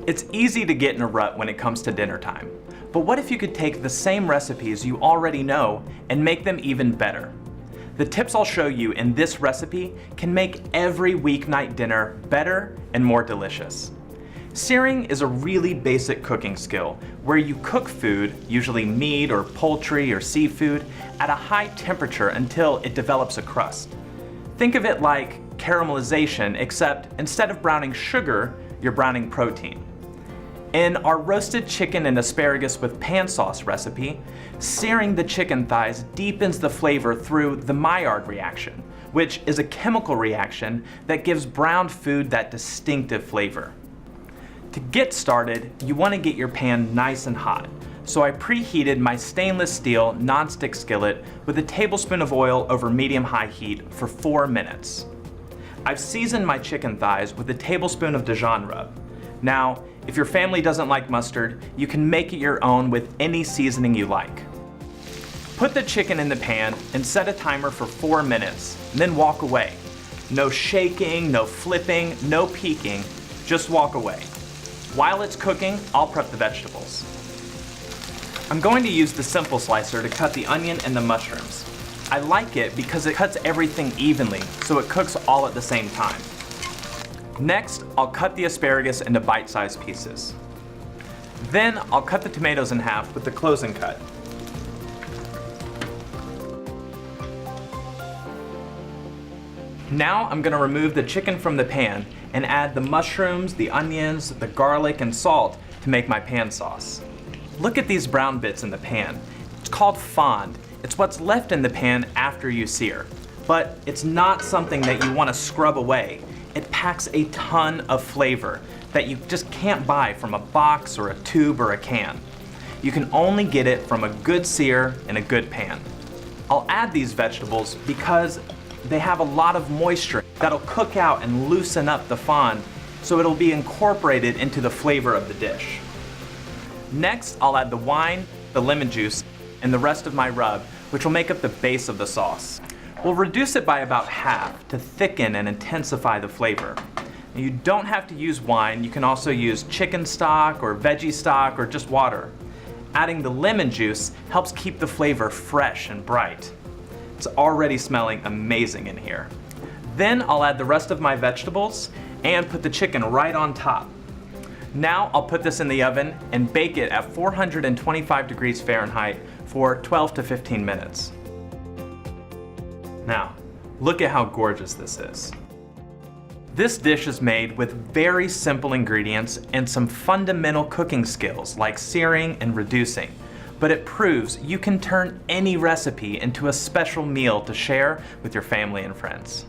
It's easy to get in a rut when it comes to dinner time, but what if you could take the same recipes you already know and make them even better? The tips I'll show you in this recipe can make every weeknight dinner better and more delicious. Searing is a really basic cooking skill where you cook food, usually meat or poultry or seafood, at a high temperature until it develops a crust. Think of it like caramelization, except instead of browning sugar, you're browning protein. In our roasted chicken and asparagus with pan sauce recipe, searing the chicken thighs deepens the flavor through the Maillard reaction, which is a chemical reaction that gives browned food that distinctive flavor. To get started, you want to get your pan nice and hot, so I preheated my stainless steel nonstick skillet with a tablespoon of oil over medium-high heat for 4 minutes. I've seasoned my chicken thighs with a tablespoon of Dijon rub. Now, if your family doesn't like mustard, you can make it your own with any seasoning you like. Put the chicken in the pan and set a timer for 4 minutes, and then walk away. No shaking, no flipping, no peeking, just walk away. While it's cooking, I'll prep the vegetables. I'm going to use the simple slicer to cut the onion and the mushrooms. I like it because it cuts everything evenly, so it cooks all at the same time. Next, I'll cut the asparagus into bite-sized pieces. Then I'll cut the tomatoes in half with the closing cut. Now I'm going to remove the chicken from the pan and add the mushrooms, the onions, the garlic, and salt to make my pan sauce. Look at these brown bits in the pan. It's called fond. It's what's left in the pan after you sear. But it's not something that you want to scrub away. It packs a ton of flavor that you just can't buy from a box or a tube or a can. You can only get it from a good sear in a good pan. I'll add these vegetables because they have a lot of moisture that'll cook out and loosen up the fond, so it'll be incorporated into the flavor of the dish. Next, I'll add the wine, the lemon juice, and the rest of my rub, which will make up the base of the sauce. We'll reduce it by about half to thicken and intensify the flavor. Now, you don't have to use wine. You can also use chicken stock or veggie stock or just water. Adding the lemon juice helps keep the flavor fresh and bright. It's already smelling amazing in here. Then I'll add the rest of my vegetables and put the chicken right on top. Now I'll put this in the oven and bake it at 425 degrees Fahrenheit for 12 to 15 minutes. Now, look at how gorgeous this is. This dish is made with very simple ingredients and some fundamental cooking skills like searing and reducing, but it proves you can turn any recipe into a special meal to share with your family and friends.